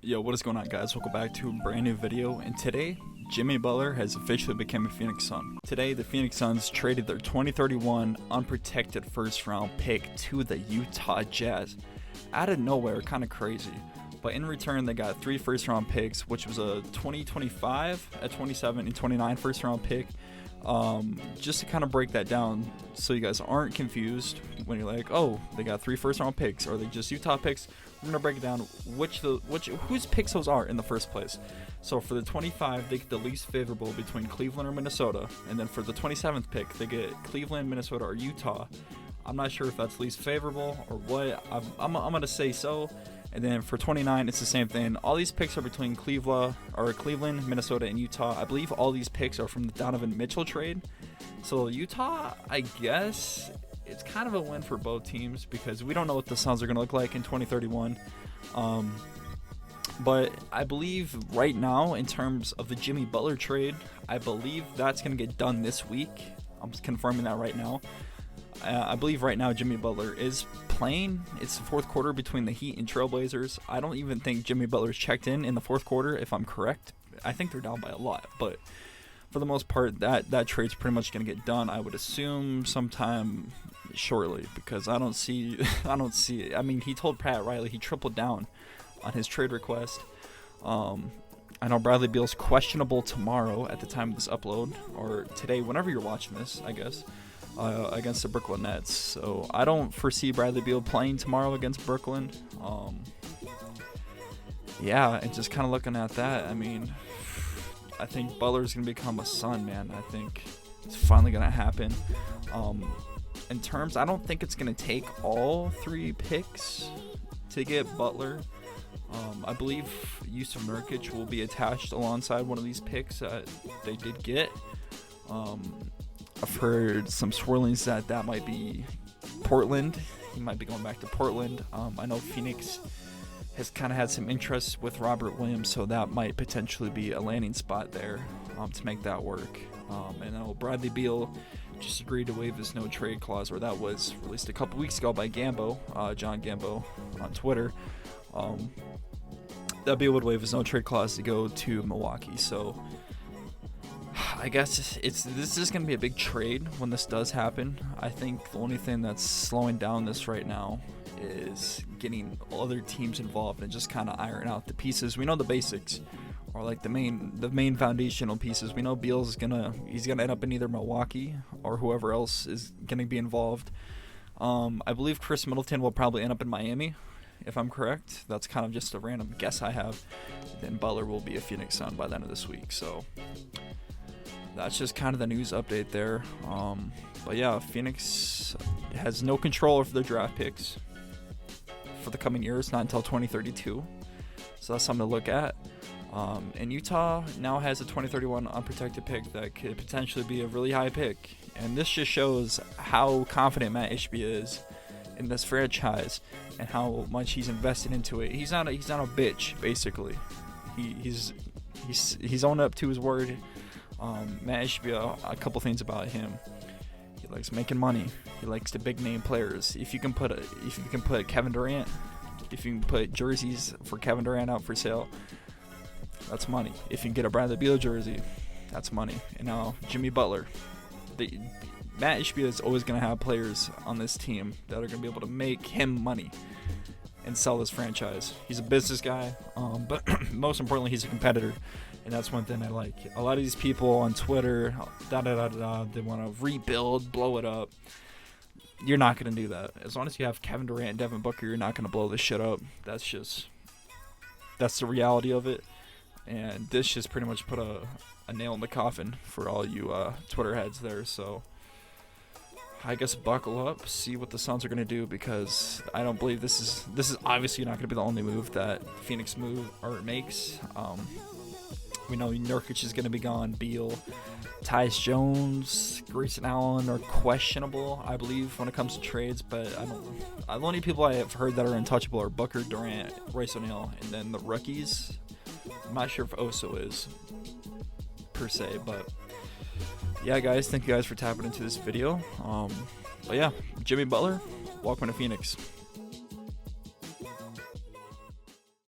Yo, what is going on, guys? Welcome back to a brand new video, and today Jimmy Butler has officially become a Phoenix Sun. Today the Phoenix Suns traded their 2031 unprotected first round pick to the Utah Jazz out of nowhere. Kind of crazy, but in return they got 3 first round picks, which was a 2025, a 27 and 29 first round pick. Just to kind of break that down so you guys aren't confused when you're like, oh, they got 3 first round picks, or are they just Utah picks? We're gonna break it down whose picks those are in the first place. So for the 25, they get the least favorable between Cleveland or Minnesota, and then for the 27th pick, they get Cleveland, Minnesota, or Utah. I'm not sure if that's least favorable or what. I'm gonna say so. And then for 29, it's the same thing. All these picks are between Cleveland, Minnesota, and Utah. I believe all these picks are from the Donovan Mitchell trade. So Utah, I guess, it's kind of a win for both teams because we don't know what the Suns are going to look like in 2031. But I believe right now, in terms of the Jimmy Butler trade, I believe that's going to get done this week. I'm just confirming that right now. I believe right now Jimmy Butler is playing. It's the fourth quarter between the Heat and Trailblazers. I don't even think Jimmy Butler's checked in the fourth quarter, if I'm correct. I think they're down by a lot, but for the most part, that trade's pretty much going to get done, I would assume, sometime shortly, because I don't see it. I mean, he told Pat Riley he tripled down on his trade request. I know Bradley Beal's questionable tomorrow at the time of this upload, or today, whenever you're watching this, I guess. Against the Brooklyn Nets. So I don't foresee Bradley Beal playing tomorrow against Brooklyn. Yeah, and just kind of looking at that, I mean, I think Butler's going to become a Sun, man. I think it's finally going to happen. In terms, I don't think it's going to take all 3 picks to get Butler. I believe Yusuf Nurkic will be attached alongside one of these picks that they did get. I've heard some swirlings that might be Portland. He might be going back to Portland. I know Phoenix has kind of had some interest with Robert Williams, so that might potentially be a landing spot there to make that work. And I know Bradley Beal just agreed to waive his no-trade clause, or that was released a couple weeks ago by Gambo, John Gambo on Twitter. That Beal would waive his no-trade clause to go to Milwaukee, so I guess this is going to be a big trade when this does happen. I think the only thing that's slowing down this right now is getting other teams involved and just kind of iron out the pieces. We know the basics, or like the main foundational pieces. We know Beal's gonna end up in either Milwaukee or whoever else is gonna be involved. I believe Chris Middleton will probably end up in Miami, if I'm correct. That's kind of just a random guess I have. Then Butler will be a Phoenix Sun by the end of this week. So that's just kind of the news update there. But yeah, Phoenix has no control over their draft picks for the coming years, not until 2032. So that's something to look at. And Utah now has a 2031 unprotected pick that could potentially be a really high pick. And this just shows how confident Matt Ishbia is in this franchise and how much he's invested into it. He's not a bitch, basically. He's owned up to his word. Matt Ishbia, a couple things about him. He likes making money. He likes the big name players. If you can put Kevin Durant, if you can put jerseys for Kevin Durant out for sale, that's money. If you can get a Bradley Beal jersey, that's money. And now Jimmy Butler. Matt Ishbia is always going to have players on this team that are going to be able to make him money and sell this franchise. He's a business guy, but most importantly, he's a competitor. And that's one thing I like. A lot of these people on Twitter, they want to rebuild, blow it up. You're not going to do that. As long as you have Kevin Durant and Devin Booker, you're not going to blow this shit up. That's the reality of it. And this just pretty much put a nail in the coffin for all you Twitter heads there. So I guess buckle up, see what the Suns are going to do, because I don't believe this is obviously not going to be the only move that Phoenix makes. We know Nurkic is going to be gone. Beal, Tyus Jones, Grayson Allen are questionable, I believe, when it comes to trades. But the only people I have heard that are untouchable are Booker, Durant, Royce O'Neal, and then the rookies. I'm not sure if Oso is, per se. But yeah, guys, thank you guys for tapping into this video. But yeah, Jimmy Butler, welcome to Phoenix.